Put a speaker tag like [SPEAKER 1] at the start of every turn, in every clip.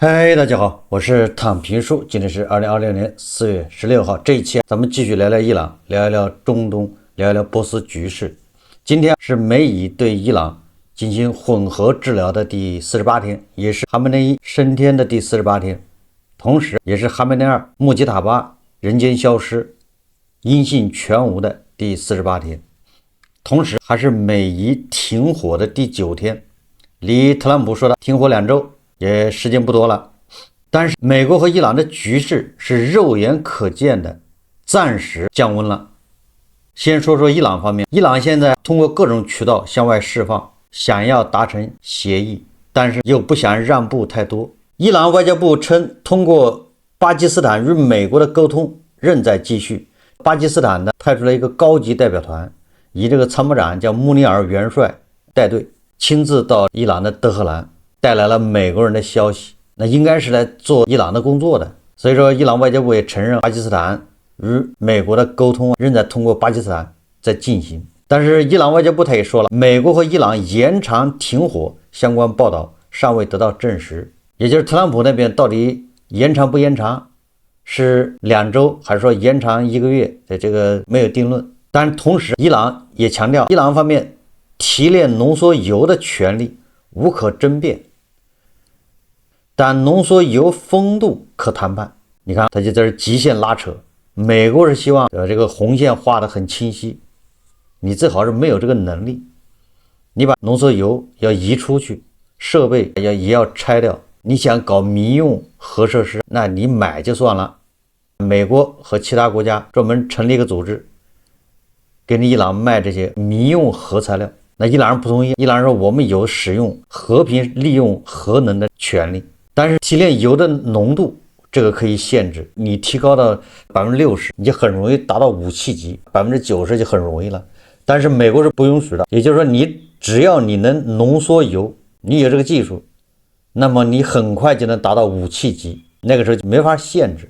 [SPEAKER 1] 嗨，大家好，我是躺平叔，今天是2026年4月16号。这一期咱们继续聊聊伊朗，聊一聊中東，聊一聊波斯局勢。今天是美以对伊朗进行混合治疗的第48天，也是哈梅内伊升天的第48天，同时也是哈梅内二穆吉塔巴人间消失、音信全无的第48天，同时还是美伊停火的第9天，離特朗普说的停火2周也时间不多了。但是美国和伊朗的局勢是肉眼可见的暫時降溫了。先說說伊朗方面，伊朗現在通過各種渠道向外釋放，想要達成協議，但是又不想讓步太多。伊朗外交部稱，通過巴基斯坦與美國的溝通仍在繼續。巴基斯坦呢派出了一個高級代表團，以這個參謀長叫穆尼爾元帥帶隊，親自到伊朗的德黑蘭，帶來了美國人的消息，那應該是來做伊朗的工作的。所以說伊朗外交部也承認巴基斯坦與美國的溝通仍在通過巴基斯坦在進行。但是伊朗外交部他也說了，美國和伊朗延長停火相關報道尚未得到證實，也就是特朗普那邊到底延長不延長，是2周還是說延長1個月，這個沒有定論。但是同時伊朗也強調，伊朗方面提煉濃縮鈾的權利無可爭辯，但濃縮鈾豐度可談判。你看他就在這極限拉扯，美國是希望這個紅線畫得很清晰，你最好是沒有這個能力，你把濃縮鈾要移出去，設備也要拆掉，你想搞民用核設施，那你買就算了。美國和其他國家專門成立一個組織，給你伊朗賣這些民用核材料。那伊朗人不同意，伊朗人說我們有使用和平利用核能的權利，但是提煉鈾的濃度這個可以限制，你提高到60%，你就很容易達到武器級，90%就很容易了。但是美國是不允許的，也就是說你只要你能濃縮鈾，你有這個技術，那麼你很快就能達到武器級，那個時候就沒法限制。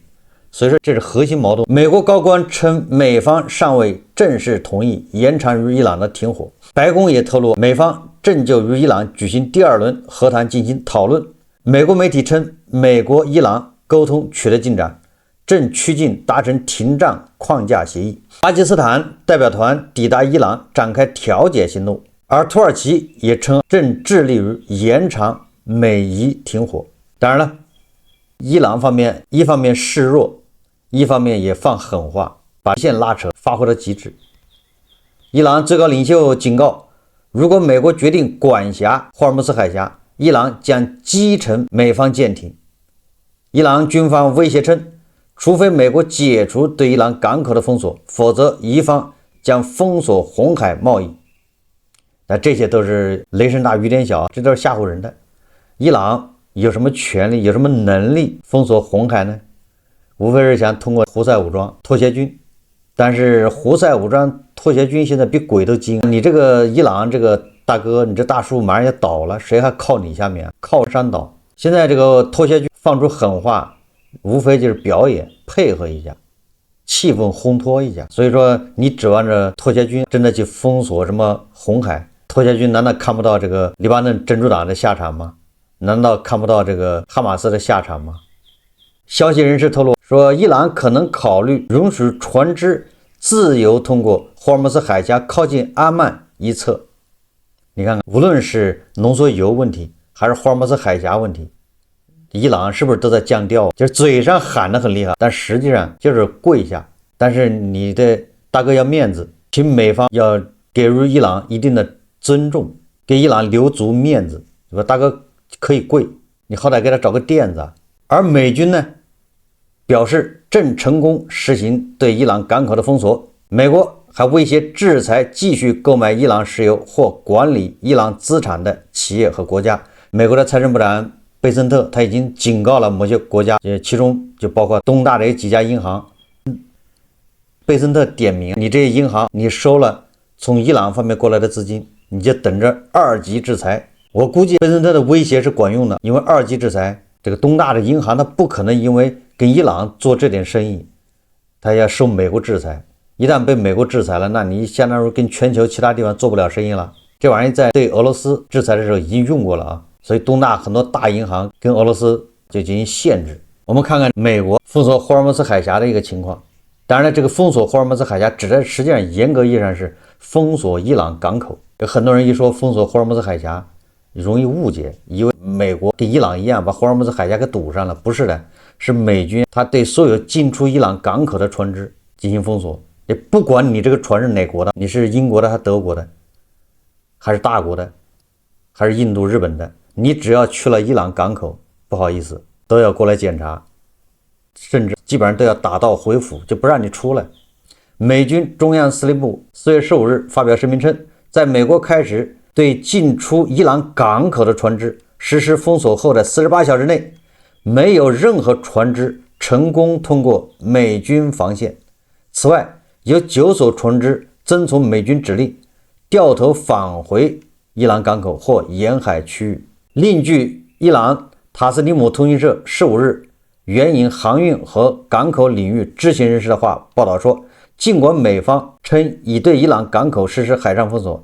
[SPEAKER 1] 所以說這是核心矛盾。美國高官稱美方尚未正式同意延長與伊朗的停火，白宮也透露美方正就與伊朗舉行第2輪和談進行討論。美國媒體稱美國伊朗溝通取得進展，正趨近達成停戰框架協議。巴基斯坦代表團抵達伊朗展開調解行動，而土耳其也稱正致力於延長美伊停火。當然了，伊朗方面一方面示弱，一方面也放狠話，把線拉扯發揮到極致。伊朗最高領袖警告，如果美國決定管轄霍爾木茲海峽，伊朗將擊沉美方艦艇。伊朗軍方威脅稱，除非美國解除對伊朗港口的封鎖，否則伊方將封鎖紅海貿易。那這些都是雷聲大雨點小，這都是嚇唬人的。伊朗有什麼權利，有什麼能力封鎖紅海呢？無非是想通過胡塞武裝拖協軍，但是胡塞武裝拖協軍現在比鬼都精，你這個伊朗這個大哥，你這大叔馬上要倒了，誰還靠你下面？靠山倒。現在這個拖協軍放出狠話，無非就是表演，配合一下，氣氛烘托一下。所以說你指望着拖協軍真的去封鎖什麼紅海，拖協軍難道看不到這個黎巴嫩真主黨的下場嗎？難道看不到這個哈馬斯的下場嗎？消息人士透露說，伊朗可能考慮允許船只自由通過霍爾木茲海峽靠近阿曼一側。你看看，無論是濃縮鈾問題還是霍爾木茲海峽問題，伊朗是不是都在降調？就是嘴上喊得很厲害，但實際上就是跪下。但是你的大哥要面子，請美方要給予伊朗一定的尊重，給伊朗留足面子。說大哥可以跪，你好歹給他找個墊子啊。而美軍呢，表示正成功實行對伊朗港口的封鎖。美國還威脅制裁繼續購買伊朗石油或管理伊朗資產的企業和國家。美國的財政部長貝森特他已經警告了某些國家，其中就包括東大的幾家銀行。貝森特點名，你這些銀行，你收了從伊朗方面過來的資金，你就等着2級制裁。我估計貝森特的威脅是管用的，因為2級制裁，這個東大的銀行它不可能因為跟伊朗做這點生意，它要受美國制裁。一旦被美國制裁了，那你相當於跟全球其他地方做不了生意了。這玩意在對俄羅斯制裁的時候已經用過了啊，所以東大很多大銀行跟俄羅斯就進行限制。我們看看美國封鎖霍爾木茲海峽的一個情況。當然了，这個封鎖霍爾木茲海峽指的實際上嚴格意義上是封鎖伊朗港口。有很多人一說封鎖霍爾木茲海峽，容易誤解，以為美國跟伊朗一樣把霍爾木茲海峽給堵上了。不是的，是美軍他對所有进出伊朗港口的船只進行封鎖。也不管你這個船是哪國的，你是英國的還是德國的，還是大國的，還是印度、日本的，你只要去了伊朗港口，不好意思，都要過來檢查，甚至基本上都要打道回府，就不讓你出来。美軍中央司令部4月15日发表声明稱，在美國開始對進出伊朗港口的船只實施封鎖後的48小時內，沒有任何船只成功通過美軍防線。此外，有9艘船只遵從美軍指令掉頭返回伊朗港口或沿海區域。另據伊朗塔斯尼姆通訊社15日援引航運和港口領域知情人士的話報道說，儘管美方稱已對伊朗港口實施海上封鎖，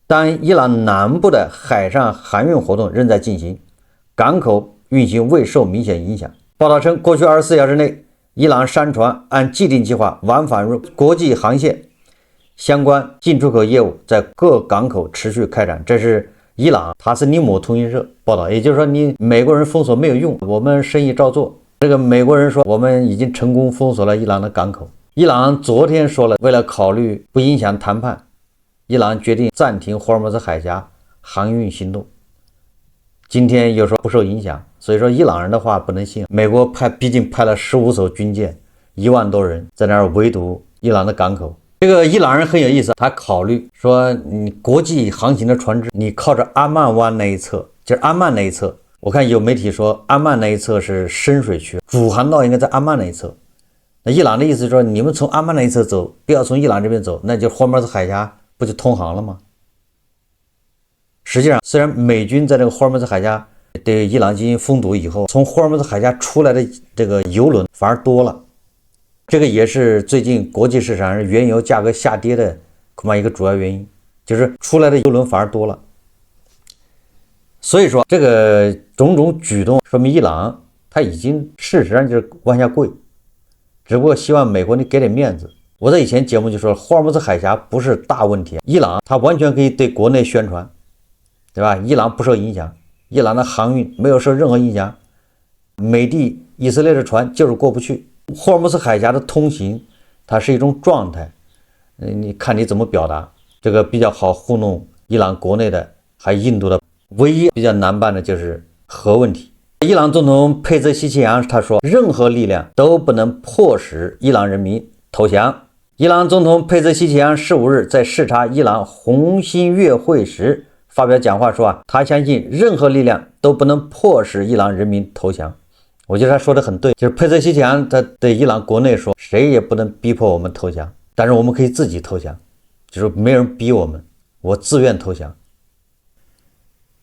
[SPEAKER 1] 但伊朗南部的海上航運活動仍在進行，港口運行未受明顯影響。報道稱，過去24小時內，伊朗商船按既定計劃往返入國際航線，相關進出口業務在各港口持續開展。這是伊朗塔斯尼姆通訊社報道，也就是說，你美國人封鎖沒有用，我們生意照做。這個美國人說，我們已經成功封鎖了伊朗的港口。伊朗昨天說了，為了考慮不影響談判，伊朗決定暫停霍爾木茲海峽航運行動。今天又說不受影響，所以說伊朗人的話不能信。美國畢竟派了15艘軍艦，1萬多人在那兒圍堵伊朗的港口。這個伊朗人很有意思，他考慮說，你國際航行的船只，你靠着阿曼灣那一側，就是阿曼那一側。我看有媒體說，阿曼那一側是深水區，主航道應該在阿曼那一側。那伊朗的意思是說，你們從阿曼那一側走，不要從伊朗這邊走，那就霍爾木茲海峽不就通航了嗎？實際上，雖然美軍在這個霍爾木茲海峽對伊朗進行封堵以後，從霍爾木茲海峽出來的這個油輪反而多了，這個也是最近國際市場上原油價格下跌的恐怕一個主要原因，就是出來的油輪反而多了。所以說，這個種種舉動說明伊朗他已經事實上就是往下跪，只不過希望美國你給點面子。我在以前節目就說了，霍爾木茲海峽不是大問題，伊朗他完全可以對國內宣傳，對吧？伊朗不受影響，伊朗的航運沒有受任何影響，美帝以色列的船就是過不去。霍爾木茲海峽的通行，它是一種狀態，你看你怎麼表達，這個比較好糊弄伊朗國內的，還印度的。唯一比較難辦的就是核問題。伊朗總統佩澤西奇揚他說，任何力量都不能迫使伊朗人民投降。伊朗總統佩澤西奇揚15日在視察伊朗紅新月會時發表講話說，他相信任何力量都不能迫使伊朗人民投降。我覺得他說的很對，就是佩澤西奇揚他對伊朗國內說，誰也不能逼迫我們投降，但是我們可以自己投降，就是沒人逼我們，我自願投降。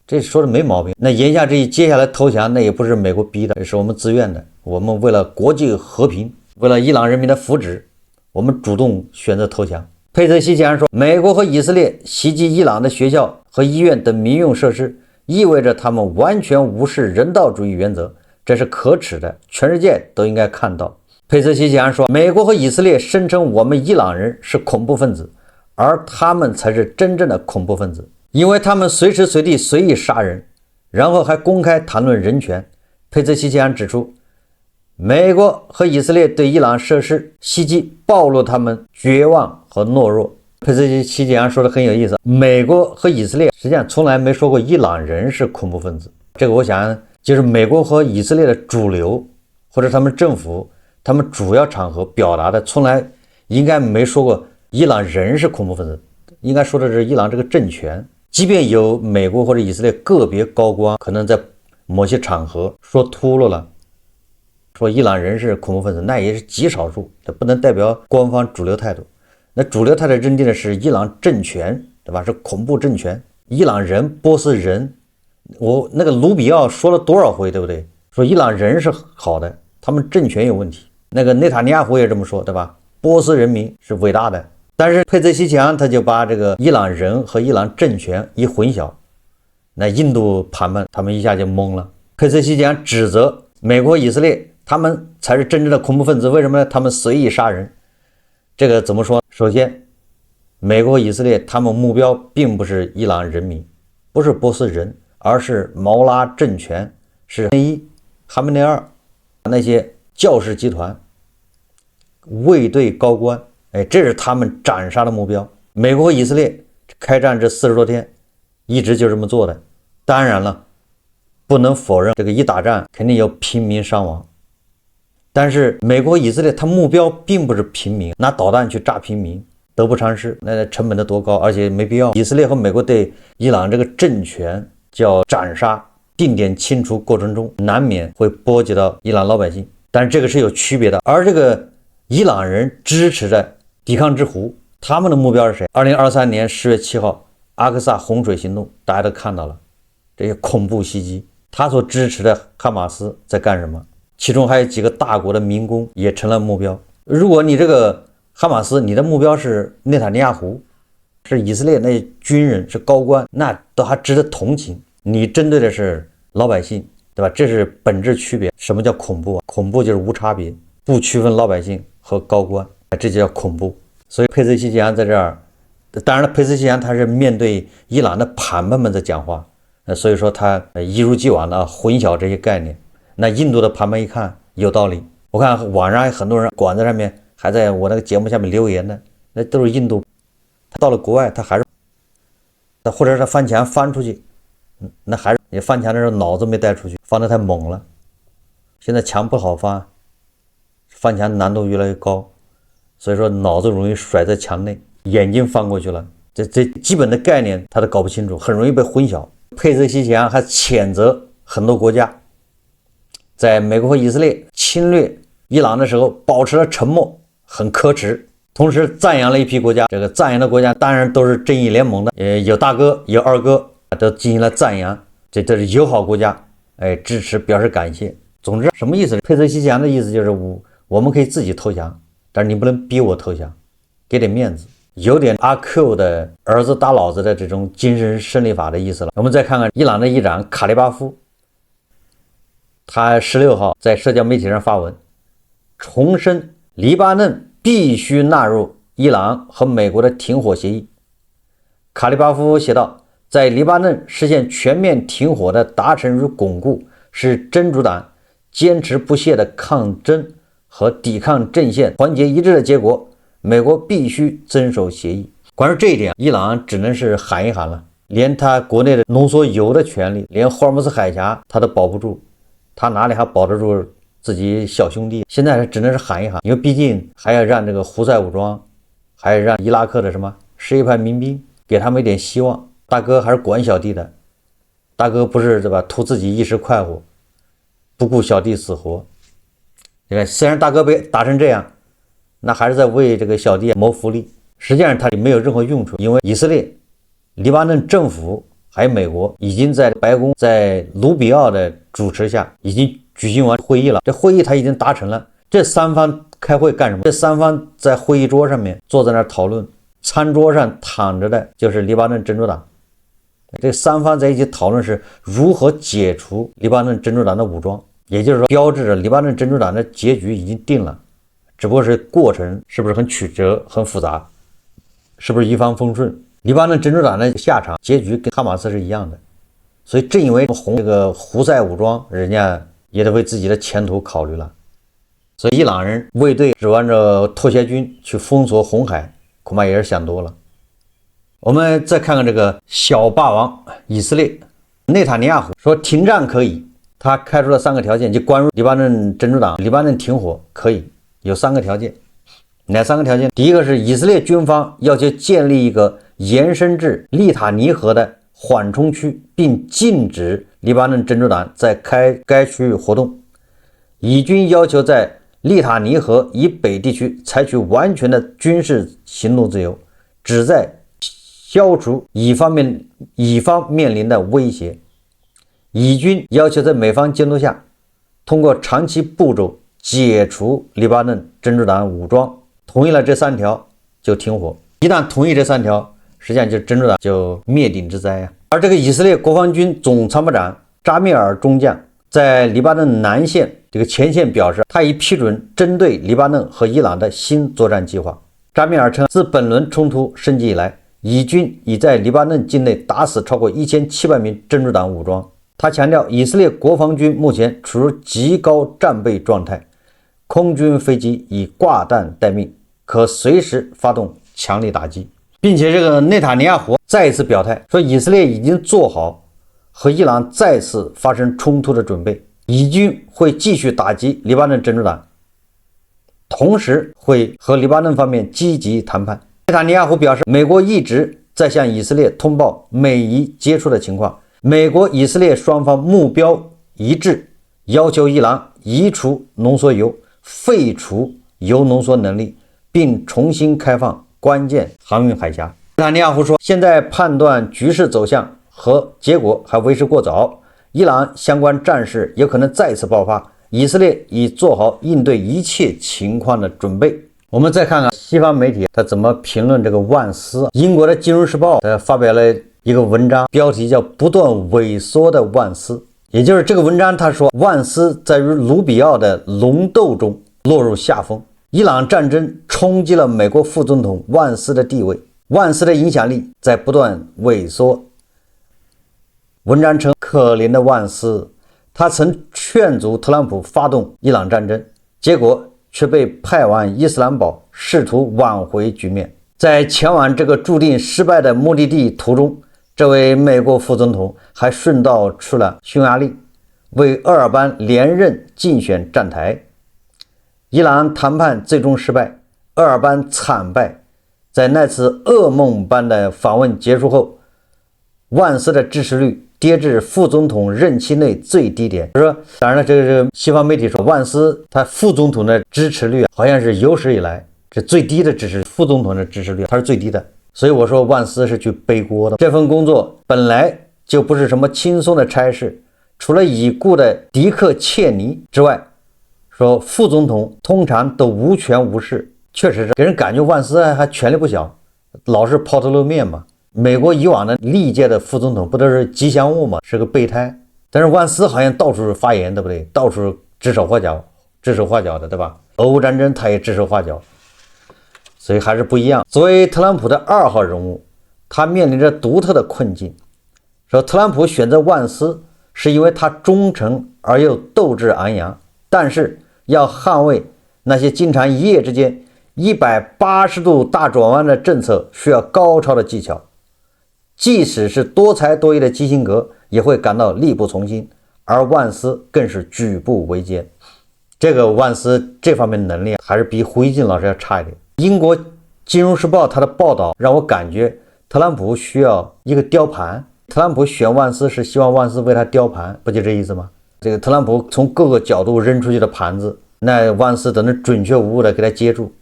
[SPEAKER 1] 這說的沒毛病。那言下之意，接下來投降那也不是美國逼的，也是我們自願的。我們為了國際和平，為了伊朗人民的福祉，我們主動選擇投降。佩泽西奇揚說，美國和以色列襲擊伊朗的學校和醫院等民用設施，意味着他們完全無視人道主義原則，這是可恥的，全世界都應該看到。佩澤西奇揚說，美國和以色列聲稱我們伊朗人是恐怖分子，而他們才是真正的恐怖分子。因為他們隨時隨地隨意殺人，然後還公開談論人權。佩澤西奇揚指出，美國和以色列對伊朗設施襲擊暴露他們絕望和懦弱。佩澤西奇揚說的很有意思，美國和以色列實際上從來沒說過伊朗人是恐怖分子。這個我想就是美國和以色列的主流或者他們政府他們主要場合表達的，從來應該沒說過伊朗人是恐怖分子，應該說的是伊朗這個政權。即便有美國或者以色列個別高官可能在某些场合說秃噜了，說伊朗人是恐怖分子，那也是極少數，这不能代表官方主流態度。那主流態度認定的是伊朗政權，對吧？是恐怖政權，伊朗人、波斯人。我那個盧比奧說了多少回，對不對？說伊朗人是好的，他們政權有問題。那個內塔尼亞胡也這麼說，對吧？波斯人民是偉大的。但是佩澤西奇揚他就把這個伊朗人和伊朗政權一混淆，那印度盤們他們一下就懵了。佩泽西吉安指責美國、以色列他們才是真正的恐怖分子，為什麼呢？他們隨意殺人。這個怎麼說？首先，美国、以色列他們目標並不是伊朗人民，不是波斯人，而是毛拉政权，是哈梅内二那些教士集团、卫队高官，这是他们斩殺的目標。美国和以色列開戰這40多天，一直就這麼做的。當然了，不能否認這個一打仗肯定有平民傷亡，但是美國、以色列他目標並不是平民，拿導彈去炸平民得不償失，那成本得多高，而且沒必要。以色列和美國對伊朗這個政權叫斬殺、定點清除過程中，難免會波及到伊朗老百姓，但是這個是有區別的。而這個伊朗人支持的抵抗之狐，他們的目標是誰？2023年10月7號，阿克薩洪水行動，大家都看到了這些恐怖襲擊，他所支持的哈馬斯在幹什麼？其中還有幾個大國的民工也成了目標。如果你這個哈馬斯，你的目標是內塔尼亞胡，是以色列那些軍人，是高官，那都還值得同情。你針對的是老百姓，對吧？這是本質區別。什麼叫恐怖啊？恐怖就是無差別，不區分老百姓和高官，這就叫恐怖。所以佩泽西吉安在這兒，當然了，佩泽西吉安他是面對伊朗的盤盘們在講話，所以說他一如既往的混淆這些概念。那印度的盤盤一看有道理，我看網上很多人管在上面，還在我那個節目下面留言呢，那都是印度。他到了國外，他還是，或者是他翻牆翻出去，那還是你翻牆的時候腦子沒帶出去，翻得太猛了。現在牆不好翻，翻牆難度越來越高。所以說腦子容易甩在牆內，眼睛翻過去了，這基本的概念他都搞不清楚，很容易被混淆。佩泽西吉安還譴責很多國家在美國和以色列侵略伊朗的時候保持了沉默，很可恥。同時讚揚了一批國家，這個讚揚的國家當然都是正義聯盟的，有大哥有二哥都進行了讚揚，這都是友好國家，支持表示感謝。總之什麼意思？佩澤西吉安的意思就是我們可以自己投降，但是你不能逼我投降，給點面子，有點阿 Q 的兒子打老子的這種精神勝利法的意思了。我們再看看伊朗的議長卡利巴夫，他16號在社交媒體上發文，重申黎巴嫩必須納入伊朗和美國的停火協議。卡利巴夫寫道，在黎巴嫩實現全面停火的達成與鞏固，是真主黨堅持不懈的抗爭和抵抗陣線團結一致的結果，美國必須遵守協議。關於這一點，伊朗只能是喊一喊了，連他國內的濃縮鈾的權利，連霍爾木茲海峽他都保不住，他哪裡還保得住自己小兄弟？現在只能是喊一喊，因為畢竟還要讓這個胡塞武裝，還要讓伊拉克的什麼什葉派民兵給他們一點希望。大哥還是管小弟的，大哥不是，对吧？圖自己一時快活，不顧小弟死活。你看，雖然大哥被打成這樣，那還是在為這個小弟謀福利。實際上他沒有任何用處，因為以色列、黎巴嫩政府還有美國已經在白宮在盧比奧的主持下已經舉行完會議了。這會議他已經達成了。這三方開會幹什麼？這三方在會議桌上面坐在那兒討論，餐桌上躺着的就是黎巴嫩真主黨。這三方在一起討論是如何解除黎巴嫩真主黨的武裝，也就是說標誌着黎巴嫩真主黨的結局已經定了，只不過是過程是不是很曲折很複雜，是不是一帆風順。黎巴嫩真主黨的下場結局跟哈馬斯是一樣的，所以正因為這個胡塞武裝人家也得為自己的前途考慮了，所以伊朗人衛隊指望着拖鞋軍去封鎖紅海，恐怕也是想多了。我們再看看這個小霸王以色列，內塔尼亞胡說停戰可以，他開出了3個條件，就關於黎巴嫩真主黨，黎巴嫩停火可以，有3個條件。哪3個條件？第一個是以色列軍方要求建立一個延伸至利塔尼河的緩衝區，並禁止黎巴嫩真主黨在該區域活動。以軍要求在利塔尼河以北地區採取完全的軍事行動自由，旨在消除以方面臨的威脅。以軍要求在美方監督下，通過長期步驟解除黎巴嫩真主黨武裝。同意了這3條就停火，一旦同意這3條，實際上就真主黨就滅頂之災呀。而這個以色列國防軍總參謀長扎米爾中將在黎巴嫩南線這個前線表示，他已批准針對黎巴嫩和伊朗的新作戰計劃。扎米爾稱，自本輪衝突升級以來，以軍已在黎巴嫩境內打死超過1700名真主黨武裝。他強調，以色列國防軍目前處於極高戰備狀態，空軍飛機已掛彈待命，可隨時發動強力打擊，並且這個內塔尼亞胡再一次表態說，以色列已經做好和伊朗再次發生衝突的準備，以軍會繼續打擊黎巴嫩真主黨，同時會和黎巴嫩方面積極談判。內塔尼亞胡表示，美國一直在向以色列通報每一接觸的情況，美國以色列雙方目標一致，要求伊朗移除濃縮鈾，廢除鈾濃縮能力，並重新開放關鍵航運海峽。內塔尼亞胡說，現在判斷局勢走向和結果還為時過早，伊朗相關戰事有可能再次爆發，以色列已做好應對一切情況的準備。我們再看看西方媒體他怎麼評論這個萬斯。英國的《金融時報》發表了一個文章，標題叫“不斷萎縮的萬斯”，也就是這個文章他說，萬斯在與盧比奧的龍鬥中落入下風，伊朗戰爭衝擊了美國副總統萬斯的地位，萬斯的影響力在不斷萎縮。文章稱，可憐的萬斯，他曾勸阻特朗普發動伊朗戰爭，結果卻被派往伊斯蘭堡，試圖挽回局面。在前往這個注定失敗的目的地途中，這位美國副總統還順道去了匈牙利，為鄂爾班連任競選站台。伊朗談判最終失敗，鄂爾班慘敗。在那次噩夢般的訪問結束後，萬斯的支持率跌至副總統任期內最低點。說，當然了，這個西方媒體說，萬斯他副總統的支持率好像是有史以來這最低的支持，副總統的支持率他是最低的。所以我說萬斯是去背鍋的。這份工作本來就不是什麼輕鬆的差事，除了已故的迪克·切尼之外，說副總統通常都無權無勢。確實是給人感覺萬斯還權力不小，老是拋頭露面嘛。美國以往的歷屆的副總統不都是吉祥物嘛，是個備胎。但是萬斯好像到處發言，對不對？到處指手畫腳的，對吧？俄烏戰爭他也指手畫腳，所以還是不一樣。作為特朗普的2號人物，他面臨着獨特的困境。說特朗普選擇萬斯是因為他忠誠而又鬥志昂揚，但是要捍衛那些經常一夜之間180度大轉彎的政策，需要高超的技巧。即使是多才多藝的基辛格也會感到力不從心，而萬斯更是舉步維艱。這個萬斯這方面的能力還是比胡锡進老師要差一點。英國金融時報他的報道讓我感覺特朗普需要一個雕盤，特朗普選萬斯是希望萬斯為他雕盤，不就這意思嗎？這個特朗普從各個角度扔出去的盤子，那萬斯都能準確無誤的給他接住。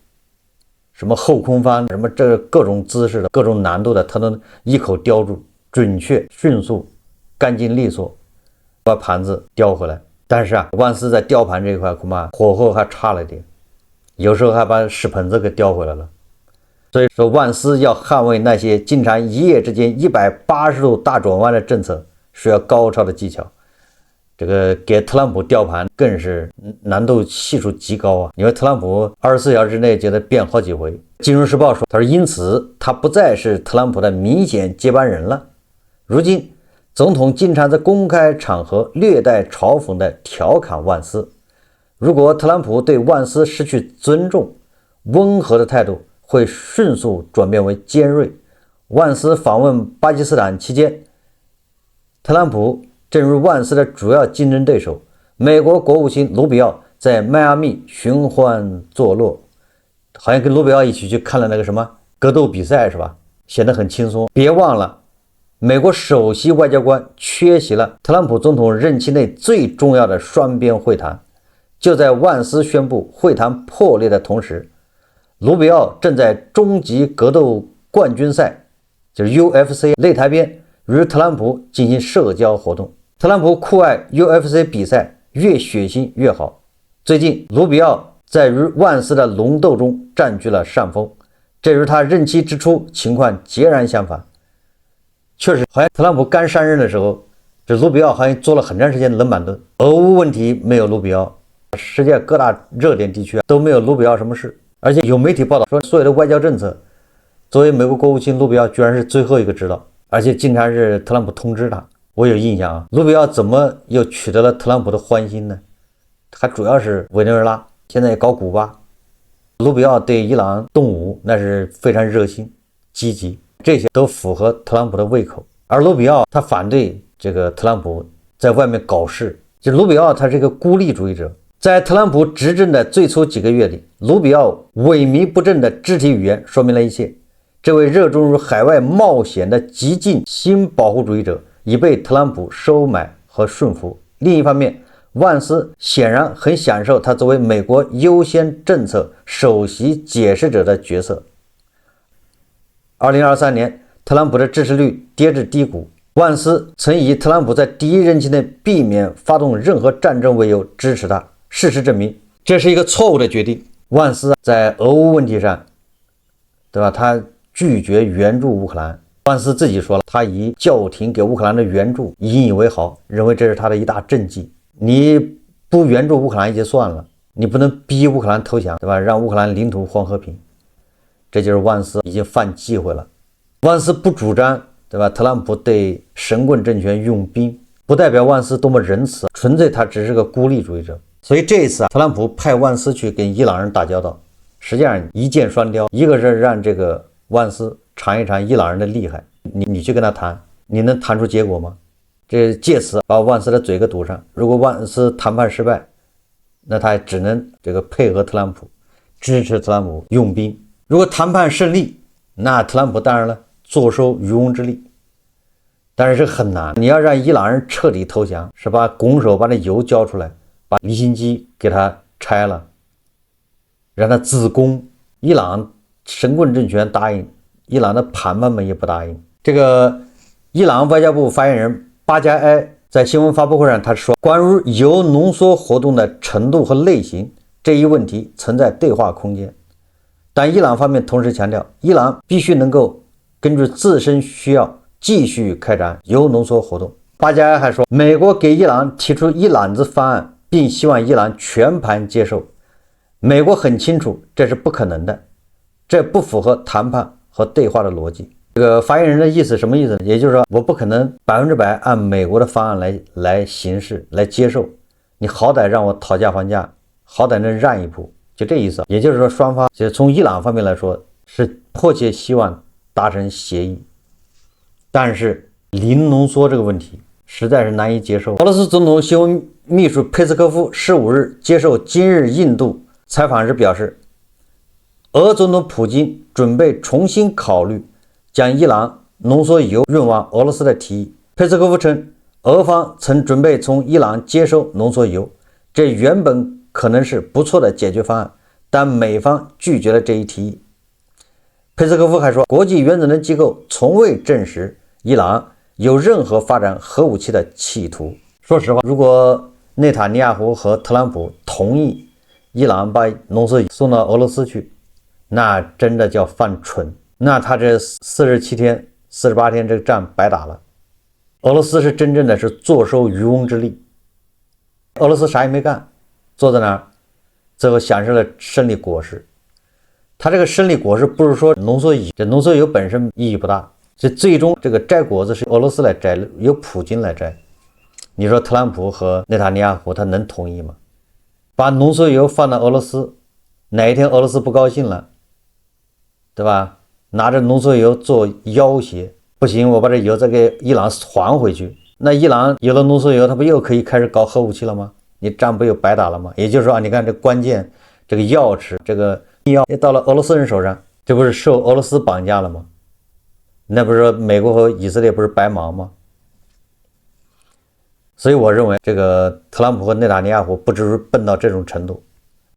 [SPEAKER 1] 什麼後空翻，什麼這個各種姿勢的各種難度的，他能一口叼住，準確迅速乾淨利索把盤子叼回来。但是萬斯在雕盘這一塊恐怕火候還差了一點，有時候還把屎盆子給叼回來了。所以說萬斯要捍衛那些經常一夜之间180度大轉彎的政策，需要高超的技巧。這個給特朗普雕盤更是難度係數極高啊！因為特朗普24小時之內就得變好幾回。金融時報說，他說因此他不再是特朗普的明顯接班人了。如今總統經常在公開場合略帶嘲諷地調侃萬斯，如果特朗普對萬斯失去尊重，溫和的態度會迅速轉變為尖銳。萬斯訪問巴基斯坦期間，特朗普正如萬斯的主要競爭對手美國國務卿盧比奧在邁阿密尋歡作樂，好像跟盧比奧一起去看了那個什麼格鬥比賽是吧？顯得很輕鬆。別忘了，美國首席外交官缺席了特朗普總統任期內最重要的雙邊會談。就在萬斯宣布會談破裂的同時，盧比奧正在終極格鬥冠軍賽，就是 UFC 擂台邊與特朗普進行社交活動。特朗普酷愛 UFC 比賽，越血腥越好。最近盧比奧在與萬斯的龍鬥中佔據了上風，這與他任期之初情況截然相反。確實，好像特朗普剛上任的時候，這盧比奧好像做了很長時間的冷板凳。俄烏問題沒有盧比奧，世界各大熱點地區都沒有盧比奧什麼事。而且有媒體報道說，所有的外交政策，作為美國國務卿，盧比奧居然是最後一個知道，而且竟然是特朗普通知他。我有印象啊，盧比奧怎麼又取得了特朗普的欢心呢？他主要是委内瑞拉，現在也搞古巴。盧比奧對伊朗動武那是非常熱心積極，這些都符合特朗普的胃口。而盧比奧他反对這個特朗普在外面搞事，就盧比奧他是一個孤立主義者。在特朗普執政的最初幾個月裡，盧比奧萎靡不振的肢體語言說明了一切。這位熱衷於海外冒險的激進新保護主義者已被特朗普收買和順服。另一方面，萬斯顯然很享受他作為美國優先政策首席解釋者的角色。2023年，特朗普的支持率跌至低谷。萬斯曾以特朗普在第一任期內避免發動任何戰爭為由支持他。事實證明，這是一個錯誤的決定。萬斯在俄烏問題上，對吧？他拒絕援助烏克蘭。萬斯自己說了，他以叫停給烏克蘭的援助引以為豪，認為這是他的一大政績。你不援助烏克蘭也就算了，你不能逼烏克蘭投降，对吧？讓烏克蘭領土换和平，這就是萬斯已經犯忌諱了。萬斯不主張，對吧？特朗普對神棍政權用兵，不代表萬斯多麼仁慈，純粹他只是個孤立主義者。所以这一次特朗普派萬斯去跟伊朗人打交道，實際上一箭雙雕，一個是讓這個萬斯嘗一嘗伊朗人的厲害，你去跟他談，你能談出結果嗎？這借此把萬斯的嘴給堵上。如果萬斯談判失敗，那他只能這個配合特朗普，支持特朗普用兵。如果談判勝利，那特朗普當然了，坐收漁翁之利。但是這很難，你要讓伊朗人徹底投降，是吧？拱手把那油交出來，把离心機給他拆了，讓他自攻。伊朗神棍政權答應，伊朗的盤盘們也不答應。這個伊朗外交部發言人巴加埃在新聞發布會上他說，關於鈾濃縮活動的程度和類型這一問題存在對話空間，但伊朗方面同時強調，伊朗必須能夠根據自身需要繼續開展鈾濃縮活動。巴加埃還說，美國給伊朗提出一攬子方案，並希望伊朗全盤接受。美國很清楚這是不可能的，這不符合談判和對話的邏輯。這個發言人的意思什麼意思呢？也就是說，我不可能100%按美國的方案來行事來接受，你好歹讓我討價還價，好歹能讓一步，就這意思。也就是說，雙方其實從伊朗方面來說是迫切希望達成協議，但是零濃縮這個問題實在是難以接受。俄羅斯總統新聞秘書佩斯科夫15日接受今日印度採訪時表示，俄總統普京準備重新考慮將伊朗濃縮鈾運往俄羅斯的提議。佩斯科夫稱，俄方曾準備從伊朗接收濃縮鈾，這原本可能是不錯的解決方案，但美方拒絕了這一提議。佩斯科夫還說，國際原子能機構從未證實伊朗有任何發展核武器的企圖。說實話，如果內塔尼亞胡和特朗普同意伊朗把濃縮鈾送到俄羅斯去，那真的叫犯蠢。那他這47天、48天這個仗白打了。俄羅斯是真正的是坐收漁翁之利。俄羅斯啥也沒幹，坐在那兒，最後享受了勝利果實。他這個勝利果實不是說濃縮鈾，這濃縮鈾本身意義不大。這最終這個摘果子是俄羅斯來摘，由普京來摘。你說特朗普和內塔尼亞胡他能同意嗎？把濃縮鈾放到俄羅斯，哪一天俄羅斯不高興了，對吧？拿着濃縮鈾做要挾，不行，我把这鈾再給伊朗還回去。那伊朗有了濃縮鈾，他不又可以開始搞核武器了嗎？你仗不又白打了嗎？也就是說，你看這關鍵這個鑰匙，這個藥也到了俄羅斯人手上，這不是受俄羅斯綁架了嗎？那不是說美國和以色列不是白忙嗎？所以我認為這個特朗普和內塔尼亞胡不至於笨到這種程度，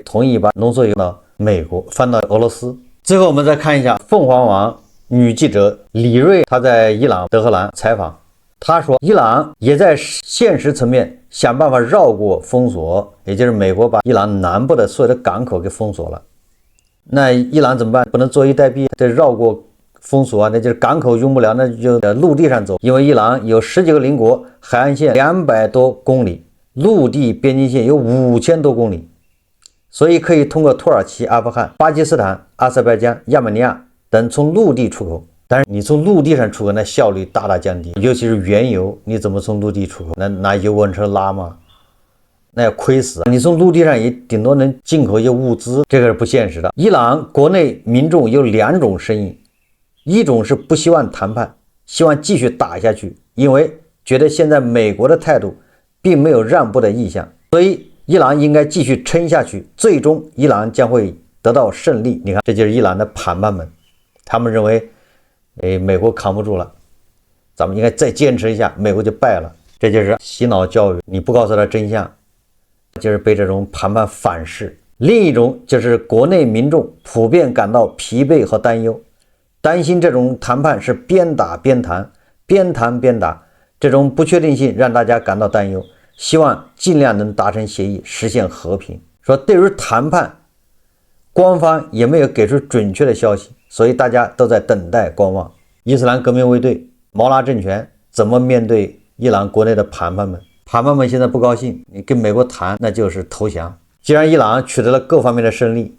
[SPEAKER 1] 同意把濃縮鈾到美國放到俄羅斯。最後我們再看一下鳳凰網女記者李瑞，她在伊朗德黑蘭採訪，她說伊朗也在現實層面想辦法繞過封鎖，也就是美國把伊朗南部的所有的港口給封鎖了。那伊朗怎麼辦？不能坐以待斃，得繞過封鎖啊，那就是港口用不了，那就陆地上走。因为伊朗有10几个邻国，海岸線200多公里，陸地邊境線有5000多公里，所以可以通過土耳其、阿富汗、巴基斯坦、阿塞拜疆、亞美尼亞等從陸地出口。但是你從陸地上出口，那效率大大降低，尤其是原油，你怎麼從陸地出口？那拿油罐車拉嗎？那要虧死。你從陸地上也頂多能進口一些物資，這個是不現實的。伊朗國內民眾有2種聲音，一種是不希望談判，希望繼續打下去，因為覺得現在美國的態度並沒有讓步的意向，所以伊朗應該繼續撐下去，最終伊朗將會得到勝利。你看，這就是伊朗的談判們，他們認為美國扛不住了，咱們應該再堅持一下，美國就敗了。這就是洗腦教育，你不告訴他真相，就是被這種談判反噬。另一種就是國內民眾普遍感到疲憊和擔憂，擔心這種談判是邊打邊談，邊談邊打，這種不確定性讓大家感到擔憂，希望盡量能達成協議，實現和平。說對於談判，官方也沒有給出準確的消息，所以大家都在等待觀望。伊斯蘭革命衛隊、毛拉政權怎麼面對伊朗國內的談判們？談判們現在不高興，你跟美國談，那就是投降。既然伊朗取得了各方面的勝利，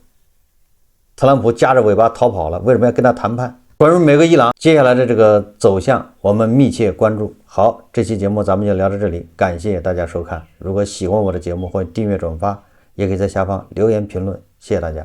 [SPEAKER 1] 特朗普夾着尾巴逃跑了，為什麼要跟他談判？關於美國伊朗接下來的這個走向，我們密切關注。好，這期節目咱們就聊到這裡，感謝大家收看。如果喜歡我的節目，歡迎訂閱轉發，也可以在下方留言評論，謝謝大家。